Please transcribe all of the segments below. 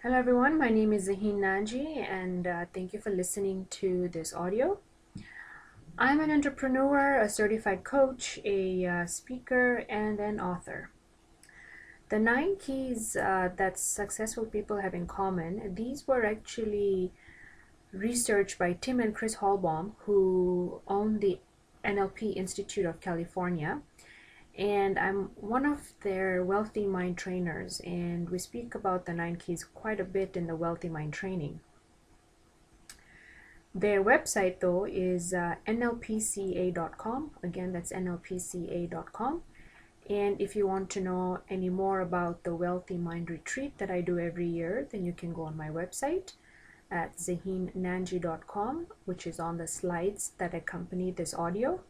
Hello everyone, my name is Zahin Naji and thank you for listening to this audio. I'm an entrepreneur, a certified coach, a speaker, and an author. The 9 keys that successful people have in common, these were actually researched by Tim and Chris Hallbaum, who own the NLP Institute of California. And I'm one of their Wealthy Mind trainers, and we speak about the 9 keys quite a bit in the Wealthy Mind training. Their website though is nlpca.com. Again, that's nlpca.com. And if you want to know any more about the Wealthy Mind Retreat that I do every year, then you can go on my website at zahinnanji.com, which is on the slides that accompany this audio,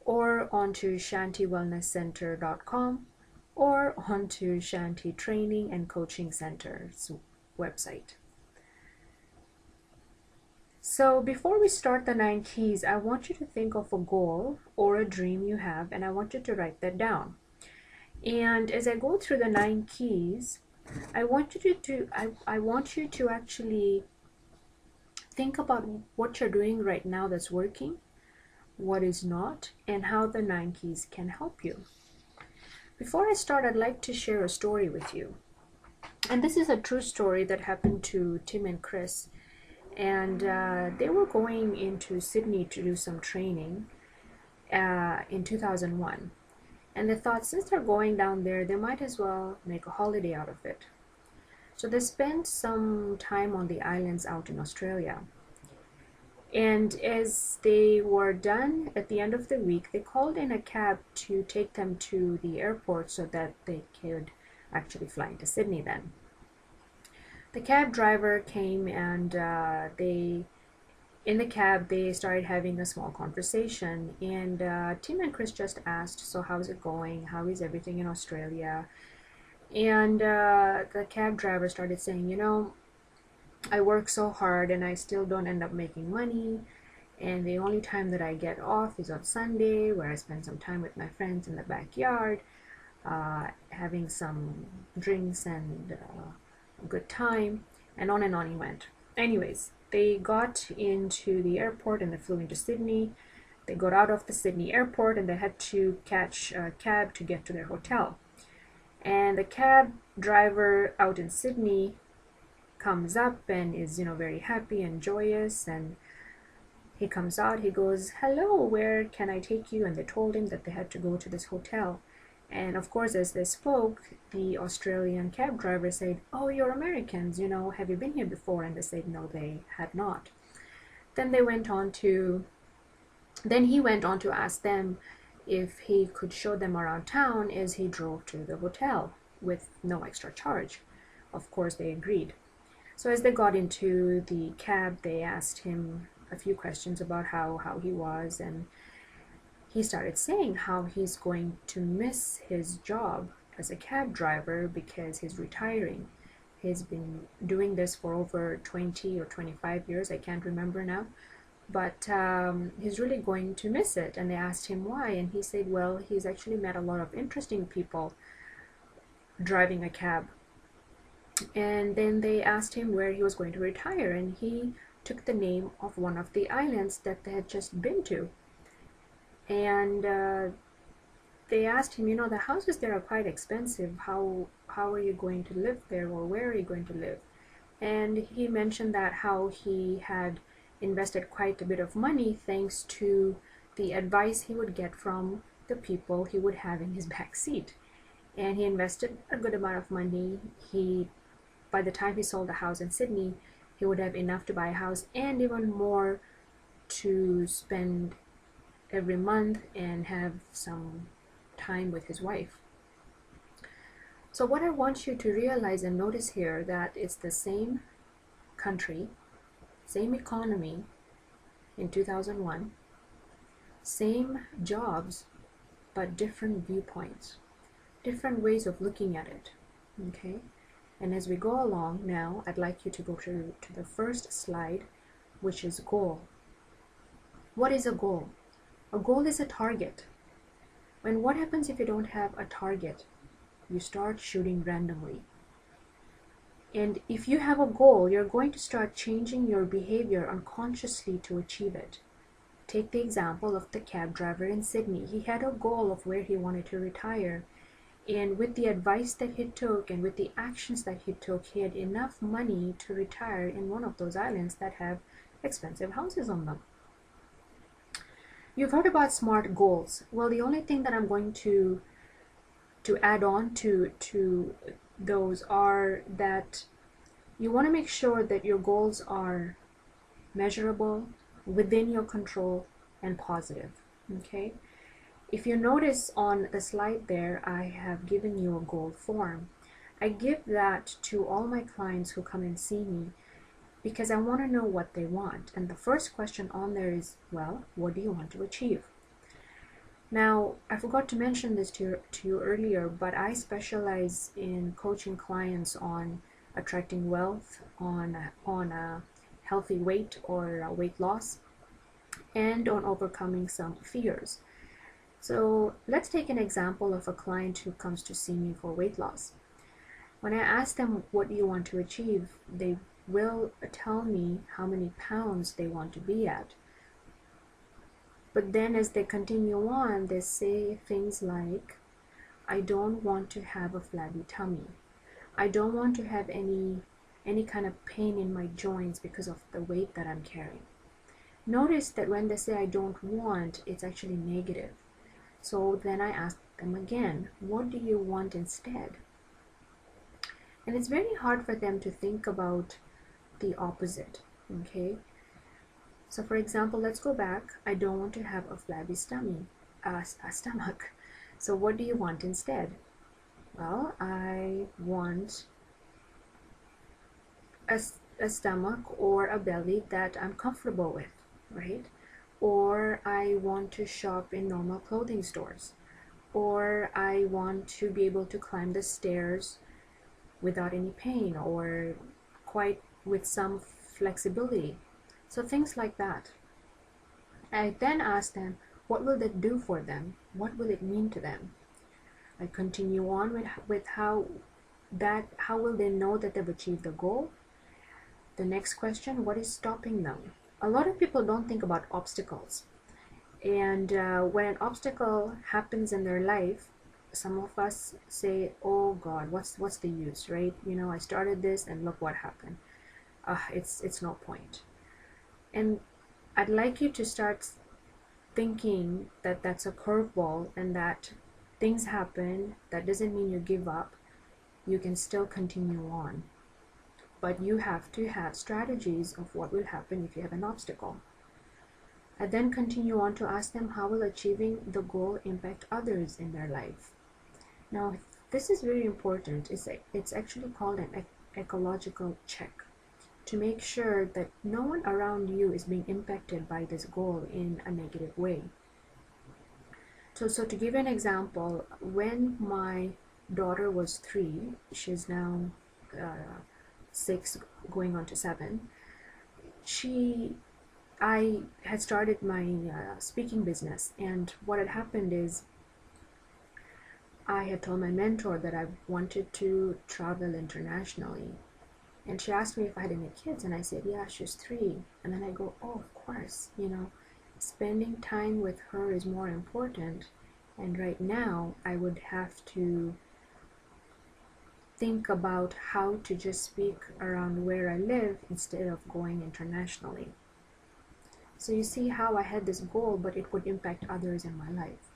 or onto shantywellnesscenter.com, or onto Shanti Training and Coaching Center's website. So before we start the 9 keys, I want you to think of a goal or a dream you have, and I want you to write that down. And as I go through the 9 keys, I want you to actually think about what you're doing right now that's working, what is not, and how the 9 keys can help you. Before I start, I'd like to share a story with you. And this is a true story that happened to Tim and Chris. And they were going into Sydney to do some training in 2001. And they thought, since they're going down there, they might as well make a holiday out of it. So they spent some time on the islands out in Australia. And as they were done at the end of the week, they called in a cab to take them to the airport so that they could actually fly into Sydney then. The cab driver came and in the cab they started having a small conversation, and Tim and Chris just asked, so how's it going? How is everything in Australia? And the cab driver started saying, I work so hard and I still don't end up making money, and the only time that I get off is on Sunday, where I spend some time with my friends in the backyard, having some drinks and good time, and on he went. Anyways, they got into the airport and they flew into Sydney. They got out of the Sydney airport and they had to catch a cab to get to their hotel. And the cab driver out in Sydney comes up and is very happy and joyous, and he comes out, he goes, hello, where can I take you? And they told him that they had to go to this hotel. And of course, as they spoke, the Australian cab driver said, oh, you're Americans, have you been here before? And they said no, they had not. Then he went on to ask them if he could show them around town as he drove to the hotel with no extra charge. Of course, they agreed. So as they got into the cab, they asked him a few questions about how he was, and he started saying how he's going to miss his job as a cab driver because he's retiring. He's been doing this for over 20 or 25 years, I can't remember now, but he's really going to miss it. And they asked him why, and he said, well, he's actually met a lot of interesting people driving a cab. And then they asked him where he was going to retire, and he took the name of one of the islands that they had just been to. And they asked him, the houses there are quite expensive. How are you going to live there, or where are you going to live? And he mentioned that how he had invested quite a bit of money thanks to the advice he would get from the people he would have in his back seat. And he invested a good amount of money. By the time he sold the house in Sydney, he would have enough to buy a house and even more to spend every month and have some time with his wife. So what I want you to realize and notice here, that it's the same country, same economy in 2001, same jobs, but different viewpoints, different ways of looking at it. Okay? And as we go along now, I'd like you to go to the first slide, which is goal. What is a goal? A goal is a target. And what happens if you don't have a target? You start shooting randomly. And if you have a goal, you're going to start changing your behavior unconsciously to achieve it. Take the example of the cab driver in Sydney. He had a goal of where he wanted to retire. And with the advice that he took and with the actions that he took, he had enough money to retire in one of those islands that have expensive houses on them. You've heard about SMART goals. Well, the only thing that I'm going to add on to those are that you want to make sure that your goals are measurable, within your control, and positive. Okay? If you notice on the slide there, I have given you a goal form. I give that to all my clients who come and see me because I want to know what they want. And the first question on there is, well, what do you want to achieve? Now, I forgot to mention this to you earlier, but I specialize in coaching clients on attracting wealth, on a healthy weight or weight loss, and on overcoming some fears. So let's take an example of a client who comes to see me for weight loss. When I ask them, what do you want to achieve? They will tell me how many pounds they want to be at. But then as they continue on, they say things like, I don't want to have a flabby tummy. I don't want to have any kind of pain in my joints because of the weight that I'm carrying. Notice that when they say I don't want, it's actually negative. So then I ask them again, what do you want instead? And it's very hard for them to think about the opposite, okay? So for example, let's go back. I don't want to have a flabby stomach. So what do you want instead? Well, I want a stomach or a belly that I'm comfortable with, right? Or I want to shop in normal clothing stores. Or I want to be able to climb the stairs without any pain or quite with some flexibility. So things like that. I then ask them, what will that do for them? What will it mean to them? I continue on with how will they know that they've achieved the goal? The next question, what is stopping them? A lot of people don't think about obstacles. And when an obstacle happens in their life, some of us say, oh God, what's the use, right? You know, I started this and look what happened. It's no point. And I'd like you to start thinking that that's a curveball and that things happen. That doesn't mean you give up. You can still continue on. But you have to have strategies of what will happen if you have an obstacle. I then continue on to ask them, how will achieving the goal impact others in their life? Now, this is very important. It's actually called an ecological check, to make sure that no one around you is being impacted by this goal in a negative way. So to give you an example, when my daughter was 3, she's now 6 going on to 7, I had started my speaking business, and what had happened is I had told my mentor that I wanted to travel internationally. And she asked me if I had any kids, and I said, yeah, she's 3. And then I go, oh, of course, you know, spending time with her is more important. And right now, I would have to think about how to just speak around where I live instead of going internationally. So you see how I had this goal, but it would impact others in my life.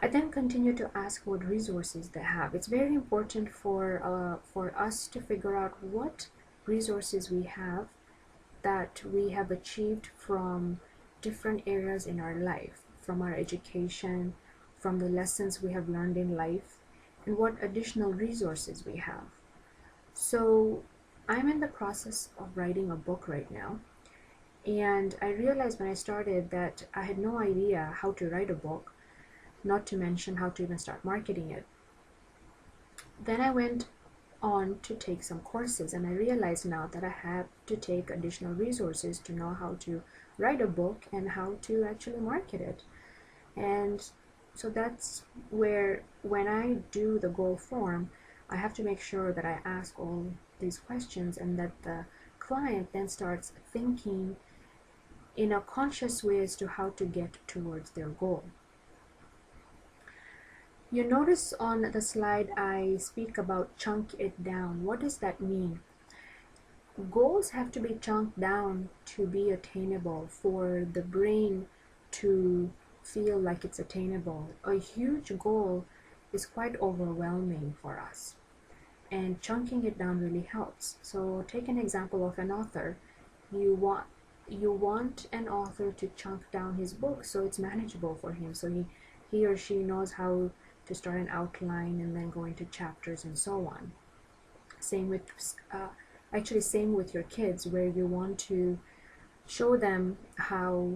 I then continue to ask what resources they have. It's very important for us to figure out what resources we have that we have achieved from different areas in our life, from our education, from the lessons we have learned in life, and what additional resources we have. So I'm in the process of writing a book right now, and I realized when I started that I had no idea how to write a book, not to mention how to even start marketing it. Then I went on to take some courses, and I realized now that I have to take additional resources to know how to write a book and how to actually market it. And so that's where, when I do the goal form, I have to make sure that I ask all these questions and that the client then starts thinking in a conscious way as to how to get towards their goal. You notice on the slide I speak about chunk it down. What does that mean? Goals have to be chunked down to be attainable, for the brain to feel like it's attainable. A huge goal is quite overwhelming for us, and chunking it down really helps. So take an example of an author. You want an author to chunk down his book so it's manageable for him, so he or she knows how to start an outline and then go into chapters and so on. Same with your kids, where you want to show them how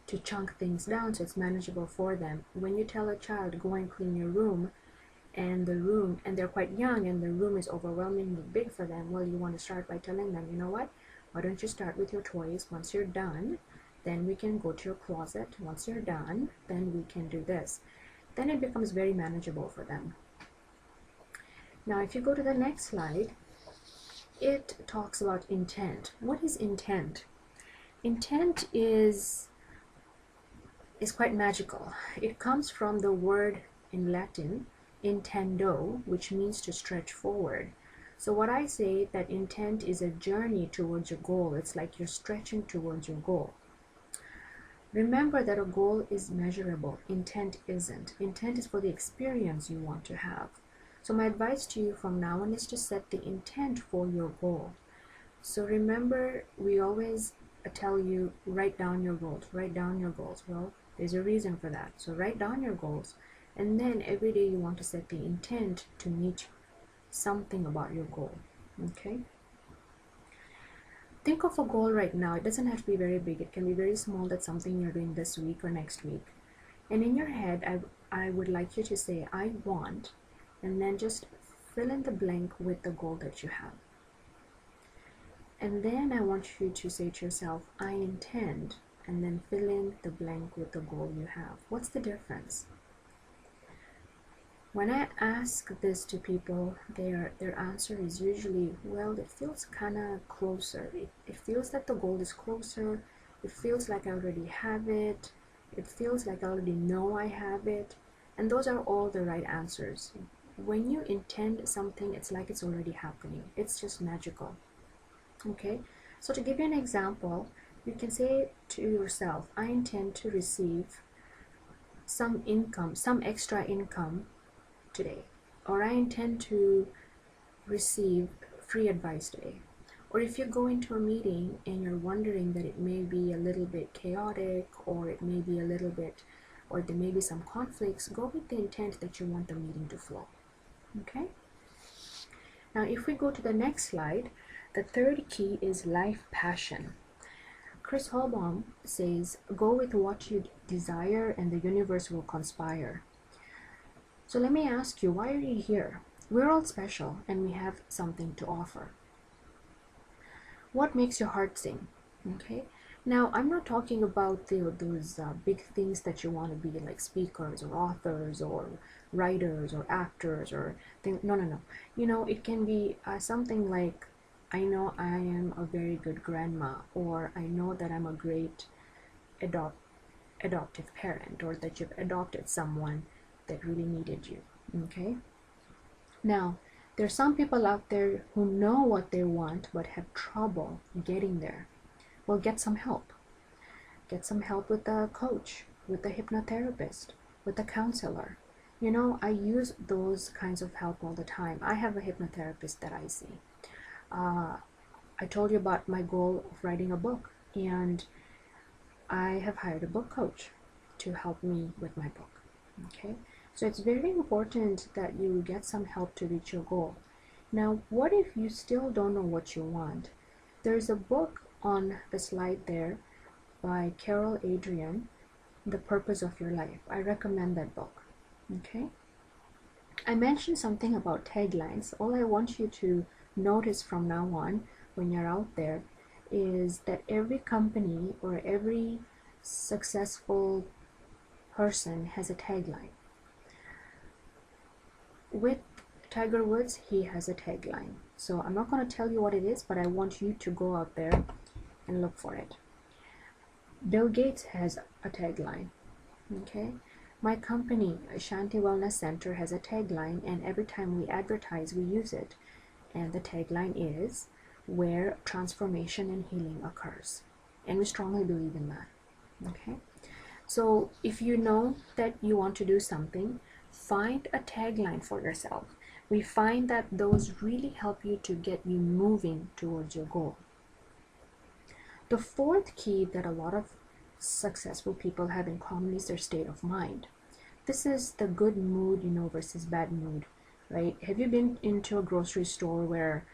to chunk things down so it's manageable for them. When you tell a child, go and clean your room, and they're quite young and the room is overwhelmingly big for them, well, you want to start by telling them, you know what, why don't you start with your toys? Once you're done, then we can go to your closet. Once you're done, then we can do this. Then it becomes very manageable for them. Now if you go to the next slide, it talks about intent. What is intent? Intent is quite magical. It comes from the word in Latin, intendo, which means to stretch forward. So what I say, that intent is a journey towards your goal. It's like you're stretching towards your goal. Remember that a goal is measurable. Intent isn't. Intent is for the experience you want to have. So my advice to you from now on is to set the intent for your goal. So remember, we always tell you, write down your goals, write down your goals. Well, there's a reason for that. So write down your goals, and then every day you want to set the intent to meet something about your goal. Okay? Think of a goal right now. It doesn't have to be very big. It can be very small. That's something you're doing this week or next week. And in your head, I would like you to say, I want, and then just fill in the blank with the goal that you have. And then I want you to say to yourself, I intend, and then fill in the blank with the goal you have. What's the difference? When I ask this to people, their answer is usually, well, it feels kind of closer. It feels like the goal is closer. It feels like I already have it. It feels like I already know I have it. And those are all the right answers. When you intend something, it's like it's already happening. It's just magical. Okay? So to give you an example, you can say to yourself, I intend to receive some income, some extra income today. Or I intend to receive free advice today. Or if you go into a meeting and you're wondering that it may be a little bit chaotic, or it may be a little bit, or there may be some conflicts, go with the intent that you want the meeting to flow. Okay? Now if we go to the next slide, the third key is life passion. Chris Holbaum says, go with what you desire and the universe will conspire. So let me ask you, why are you here? We're all special and we have something to offer. What makes your heart sing? Okay? Now, I'm not talking about those big things that you want to be, like speakers or authors or writers or actors or things. No. You know, it can be something like, I know I am a very good grandma, or I know that I'm a great adoptive parent, or that you've adopted someone that really needed you. Okay? Now, there's some people out there who know what they want but have trouble getting there. Well, get some help. Get some help with a coach, with a hypnotherapist, with a counselor. You know, I use those kinds of help all the time. I have a hypnotherapist that I see. I told you about my goal of writing a book, and I have hired a book coach to help me with my book. Okay? So it's very important that you get some help to reach your goal. Now, what if you still don't know what you want? There's a book on the slide there by Carol Adrian, The Purpose of Your Life. I recommend that book. Okay? I mentioned something about taglines. All I want you to notice from now on when you're out there is that every company or every successful person has a tagline. With Tiger Woods, he has a tagline. So I'm not going to tell you what it is, but I want you to go out there and look for it. Bill Gates has a tagline. Okay, my company, Ashanti Wellness Center, has a tagline, and every time we advertise, we use it. And the tagline is where transformation and healing occurs. And we strongly believe in that. Okay, so if you know that you want to do something, find a tagline for yourself. We find that those really help you to get you moving towards your goal. The fourth key that a lot of successful people have in common is their state of mind. This is the good mood, versus bad mood, right? Have you been into a grocery store where,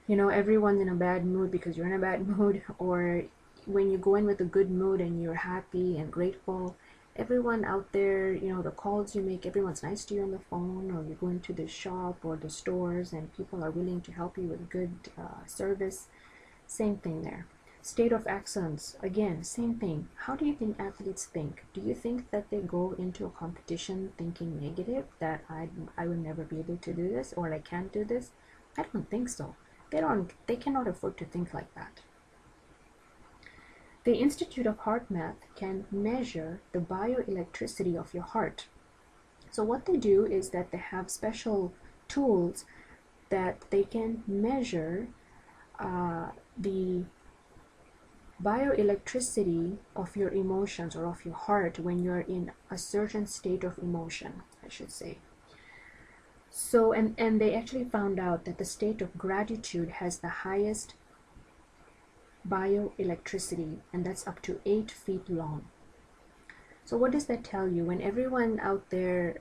everyone's in a bad mood because you're in a bad mood? Or when you go in with a good mood and you're happy and grateful, everyone out there, the calls you make, everyone's nice to you on the phone, or you go into the shop or the stores and people are willing to help you with good service. Same thing there. State of excellence, again, same thing. How do you think athletes think? Do you think that they go into a competition thinking negative, that I will never be able to do this, or I can't do this? I don't think so. They cannot afford to think like that. The Institute of Heart Math can measure the bioelectricity of your heart. So what they do is that they have special tools that they can measure the bioelectricity of your emotions, or of your heart, when you're in a certain state of emotion, I should say. So, and they actually found out that the state of gratitude has the highest bioelectricity, and that's up to 8 feet long. So what does that tell you? When everyone out there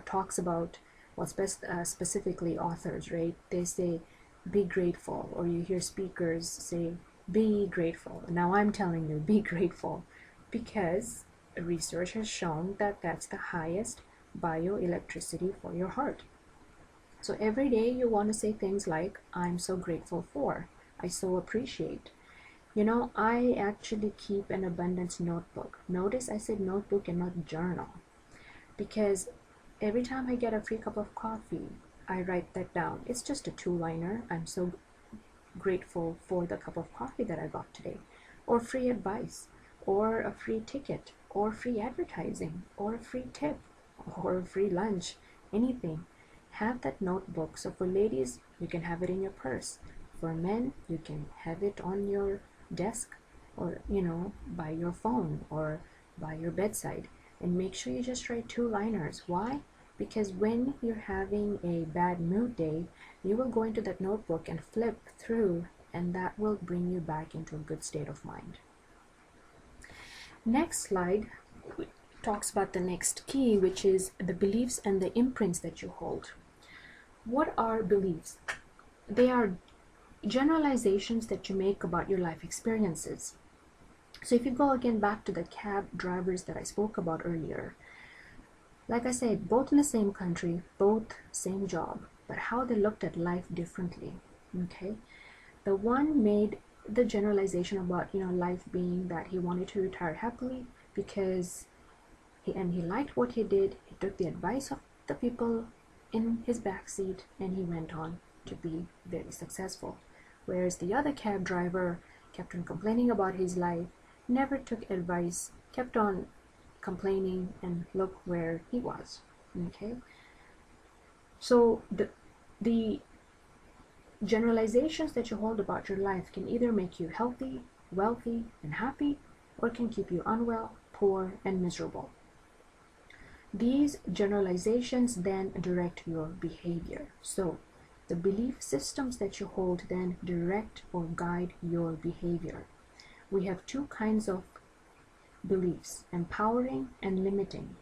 talks about, well, specifically authors, right? They say, be grateful, or you hear speakers say, be grateful. Now I'm telling you, be grateful, because research has shown that that's the highest bioelectricity for your heart. So every day you want to say things like, I'm so grateful for, I so appreciate. I actually keep an abundance notebook. Notice I said notebook and not journal, because every time I get a free cup of coffee, I write that down. It's just a 2-liner. I'm so grateful for the cup of coffee that I got today, or free advice, or a free ticket, or free advertising, or a free tip, or a free lunch, anything. Have that notebook. So for ladies, you can have it in your purse. For men, you can have it on your desk, or by your phone, or by your bedside, and make sure you just write 2-liners. Why? Because when you're having a bad mood day, you will go into that notebook and flip through, and that will bring you back into a good state of mind. Next slide talks about the next key, which is the beliefs and the imprints that you hold. What are beliefs? They are generalizations that you make about your life experiences. So if you go again back to the cab drivers that I spoke about earlier, like I said, both in the same country, both same job, but how they looked at life differently. Okay, the one made the generalization about life being that he wanted to retire happily because he liked what he did. He took the advice of the people in his backseat, and he went on to be very successful. Whereas the other cab driver kept on complaining about his life, never took advice, kept on complaining, and look where he was. Okay, so the generalizations that you hold about your life can either make you healthy, wealthy, and happy, or can keep you unwell, poor, and miserable. These generalizations then direct your behavior. So the belief systems that you hold then direct or guide your behavior. We have 2 kinds of beliefs: empowering and limiting.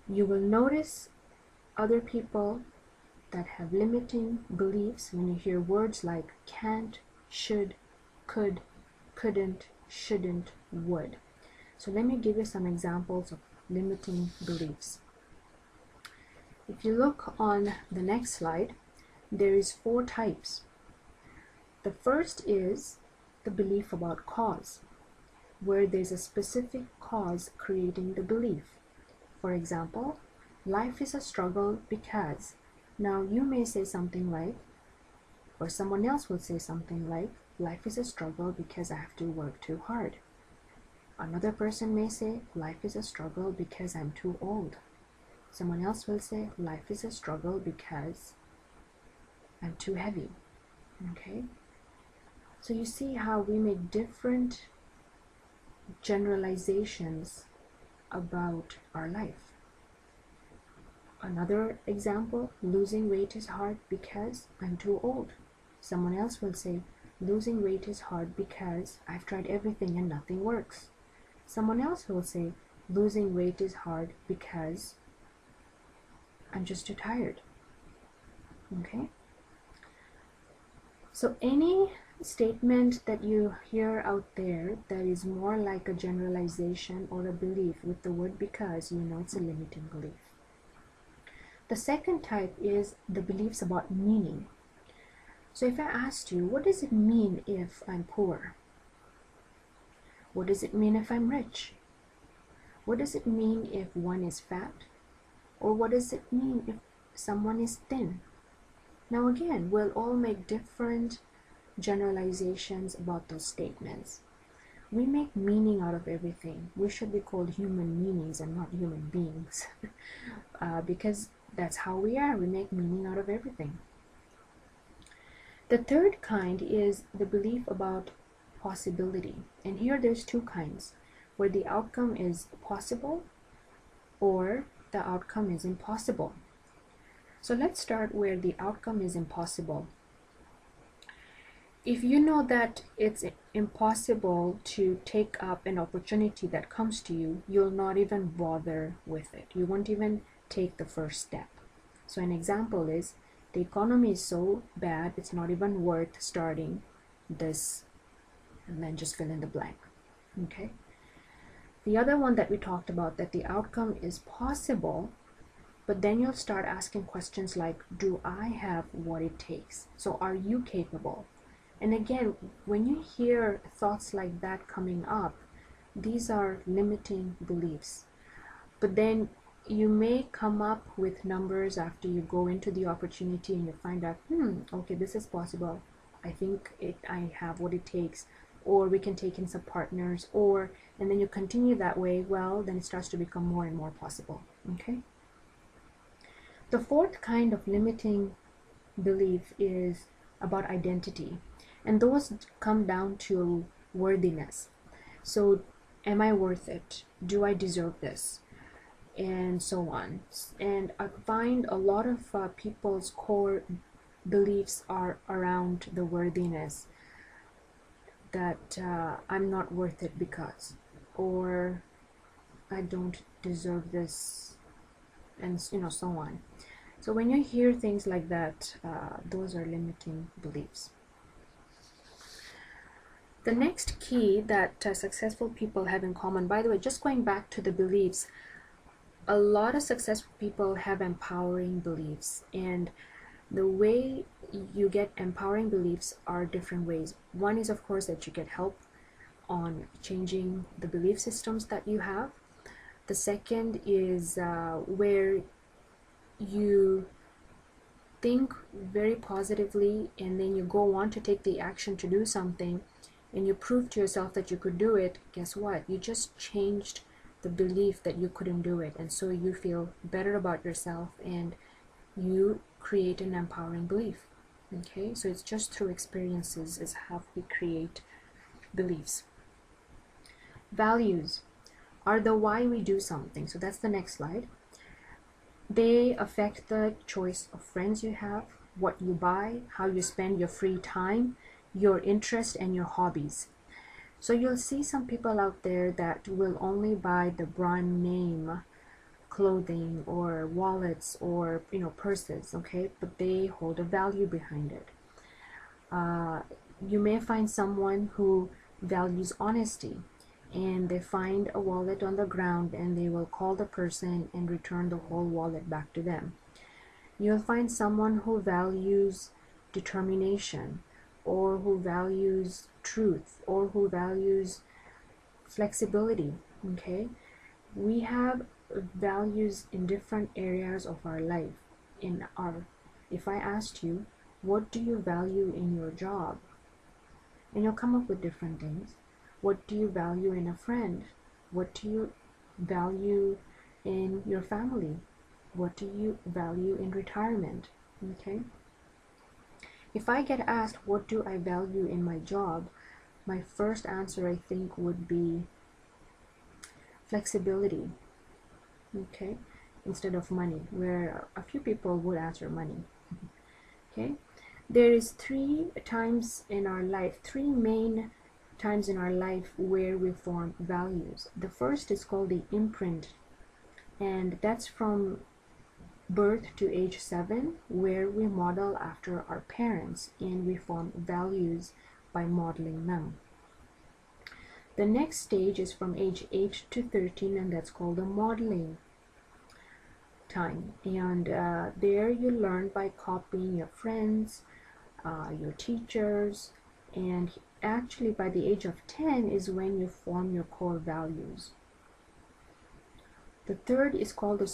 You will notice other people that have limiting beliefs when you hear words like can't, should, could, couldn't, shouldn't, would. So let me give you some examples of limiting beliefs. If you look on the next slide, there is 4 types. The first is the belief about cause, where there's a specific cause creating the belief. For example, life is a struggle because Now you may say something like, or someone else will say something like, life is a struggle because I have to work too hard. Another person may say, life is a struggle because I'm too old. Someone else will say, life is a struggle because I'm too heavy. Okay? So you see how we make different generalizations about our life. Another example, losing weight is hard because I'm too old. Someone else will say, losing weight is hard because I've tried everything and nothing works. Someone else will say, losing weight is hard because I'm just too tired. Okay? So any statement that you hear out there that is more like a generalization or a belief with the word because, you know it's a limiting belief. The second type is the beliefs about meaning. So if I asked you, what does it mean if I'm poor? What does it mean if I'm rich? What does it mean if one is fat? Or what does it mean if someone is thin? Now again, we'll all make different generalizations about those statements. We make meaning out of everything. We should be called human meanings and not human beings because that's how we are. We make meaning out of everything. The third kind is the belief about possibility. And here there's two kinds, where the outcome is possible or the outcome is impossible. So let's start where the outcome is impossible. If you know that it's impossible to take up an opportunity that comes to you, you'll not even bother with it. You won't even take the first step. So an example is, the economy is so bad, it's not even worth starting this, and then just fill in the blank. Okay? The other one that we talked about, that the outcome is possible, but then you'll start asking questions like, do I have what it takes? So are you capable? And again, when you hear thoughts like that coming up, these are limiting beliefs. But then you may come up with numbers after you go into the opportunity and you find out, okay, this is possible. I think I have what it takes. Or we can take in some partners, and then you continue that way, well, then it starts to become more and more possible. Okay? The fourth kind of limiting belief is about identity. And those come down to worthiness. So, am I worth it? Do I deserve this? And so on. And I find a lot of people's core beliefs are around the worthiness, that I'm not worth it because, or I don't deserve this, and so on. So when you hear things like that, those are limiting beliefs. The next key that successful people have in common, by the way, just going back to the beliefs, a lot of successful people have empowering beliefs, and the way you get empowering beliefs are different ways. One is, of course, that you get help on changing the belief systems that you have. The second is where you think very positively and then you go on to take the action to do something, and you prove to yourself that you could do it. Guess what? You just changed the belief that you couldn't do it, and so you feel better about yourself and you create an empowering belief. Okay, so it's just through experiences is how we create beliefs. Values are the why we do something. So that's the next slide. They affect the choice of friends you have, what you buy, how you spend your free time, your interest, and your hobbies. So you'll see some people out there that will only buy the brand name clothing or wallets or purses, okay, but they hold a value behind it. You may find someone who values honesty, and they find a wallet on the ground and they will call the person and return the whole wallet back to them. You'll find someone who values determination, or who values truth, or who values flexibility. Okay, we have values in different areas of our life, in our If I asked you, what do you value in your job? And you'll come up with different things. What do you value in a friend? What do you value in your family? What do you value in retirement? Okay. If I get asked, what do I value in my job? My first answer, I think, would be flexibility. Okay. Instead of money, where a few people would answer money. Okay. There is three main times in our life where we form values. The first is called the imprint, and that's from birth to age 7, where we model after our parents and we form values by modeling them. The next stage is from age 8 to 13, and that's called the modeling time. And there you learn by copying your friends, your teachers, and actually by the age of 10 is when you form your core values. The third is called the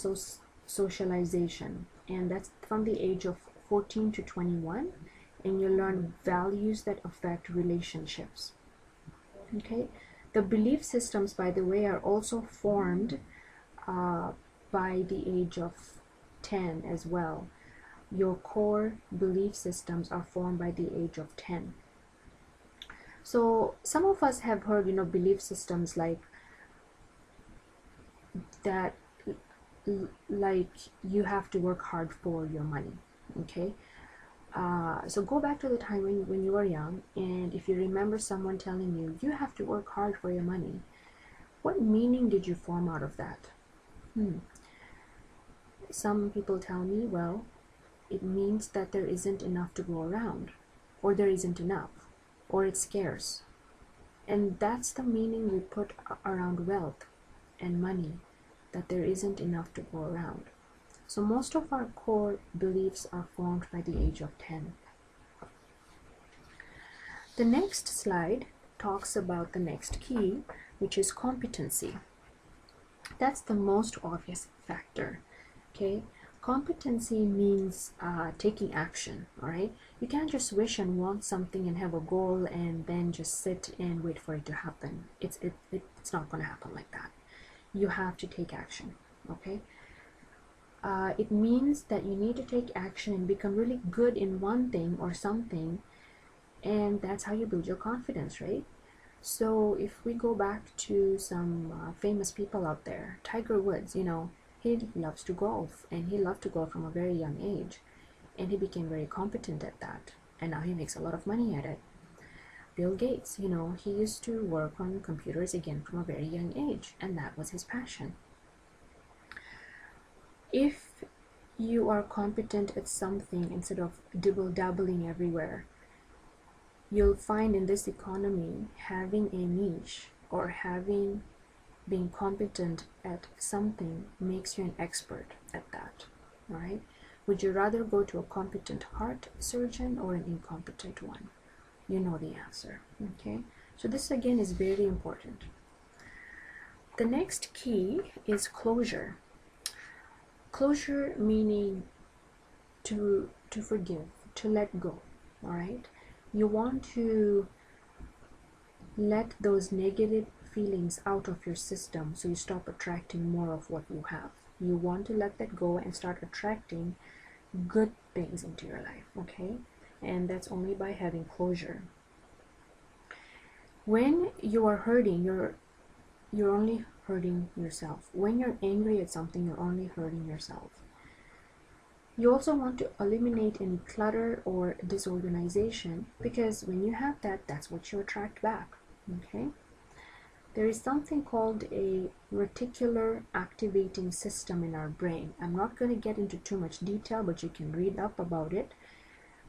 socialization, and that's from the age of 14 to 21, and you learn values that affect relationships. Okay, the belief systems, by the way, are also formed by the age of 10 as well. Your core belief systems are formed by the age of 10. So some of us have heard, belief systems like that, like you have to work hard for your money. Okay, so go back to the time when you were young, and if you remember someone telling you you have to work hard for your money, what meaning did you form out of that? Some people tell me, well, it means that there isn't enough to go around, or there isn't enough, or it's scarce. And that's the meaning we put around wealth and money, that there isn't enough to go around. So most of our core beliefs are formed by the age of 10. The next slide talks about the next key, which is competency. That's the most obvious factor. Okay, competency means taking action. All right, you can't just wish and want something and have a goal and then just sit and wait for it to happen. It's not going to happen like that. You have to take action. Okay, it means that you need to take action and become really good in one thing or something, and that's how you build your confidence, right? So if we go back to some famous people out there, Tiger Woods, he loves to golf, and he loved to golf from a very young age, and he became very competent at that, and now he makes a lot of money at it. Bill Gates, he used to work on computers again from a very young age, and that was his passion. If you are competent at something instead of dabbling everywhere, you'll find in this economy having a niche or being competent at something makes you an expert at that, right? Would you rather go to a competent heart surgeon or an incompetent one? You know the answer. Okay, so this again is very important. The next key is closure. Closure meaning to forgive, to let go. All right, you want to let those negative feelings out of your system so you stop attracting more of what you have. You want to let that go and start attracting good things into your life. Okay, and that's only by having closure. When you are hurting, you're only hurting yourself. When you're angry at something, you're only hurting yourself. You also want to eliminate any clutter or disorganization, because when you have that, that's what you attract back. Okay, there is something called a reticular activating system in our brain. I'm not going to get into too much detail, but you can read up about it.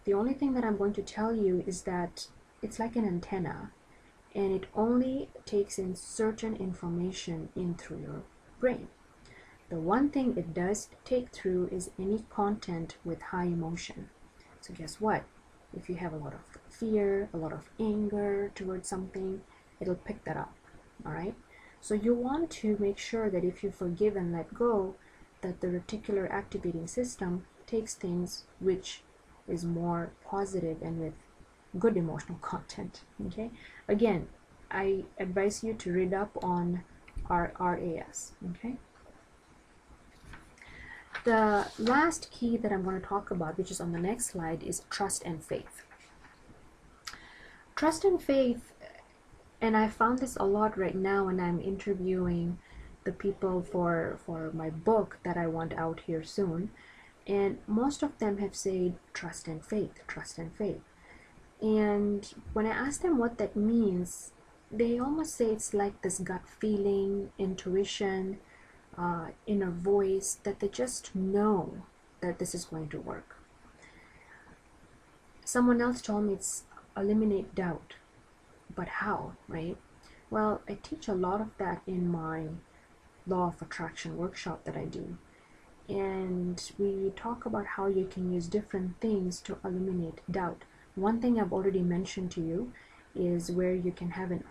The only thing that I'm going to tell you is that it's like an antenna, and it only takes in certain information in through your brain. The one thing it does take through is any content with high emotion. So guess what? If you have a lot of fear, a lot of anger towards something, it'll pick that up. All right, so you want to make sure that if you forgive and let go, that the reticular activating system takes things which is more positive and with good emotional content. Okay, again, I advise you to read up on our RAS. Okay, the last key that I'm going to talk about, which is on the next slide, is trust and faith. Trust and faith, and I found this a lot right now when I'm interviewing the people for my book that I want out here soon, and most of them have said trust and faith, trust and faith. And when I ask them what that means, they almost say it's like this gut feeling, intuition, inner voice, that they just know that this is going to work. Someone else told me it's eliminate doubt. But how, right? Well, I teach a lot of that in my law of attraction workshop that I do. And we talk about how you can use different things to eliminate doubt. One thing I've already mentioned to you is where you can have an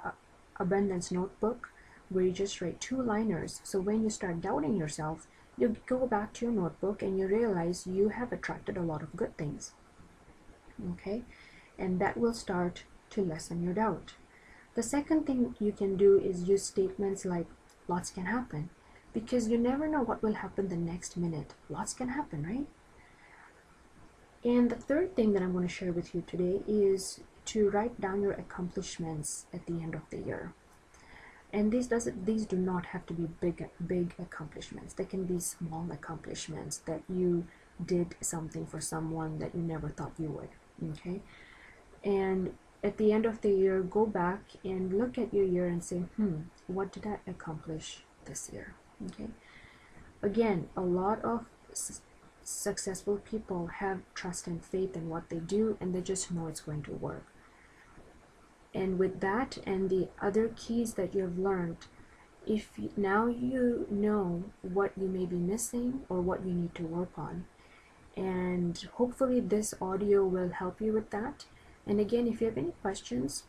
abundance notebook where you just write 2-liners. So when you start doubting yourself, you go back to your notebook and you realize you have attracted a lot of good things. Okay? And that will start to lessen your doubt. The second thing you can do is use statements like lots can happen, because you never know what will happen the next minute. Lots can happen, right? And the third thing that I'm going to share with you today is to write down your accomplishments at the end of the year. And these do not have to be big accomplishments. They can be small accomplishments, that you did something for someone that you never thought you would. Okay? And at the end of the year, go back and look at your year and say, what did I accomplish this year? Okay. Again, a lot of successful people have trust and faith in what they do, and they just know it's going to work. And with that and the other keys that you have learned, now you know what you may be missing or what you need to work on. And hopefully this audio will help you with that. And again, if you have any questions,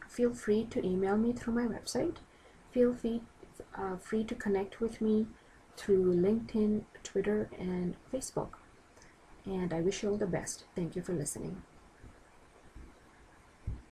feel free to email me through my website. Feel free to connect with me through LinkedIn, Twitter, and Facebook. And I wish you all the best. Thank you for listening.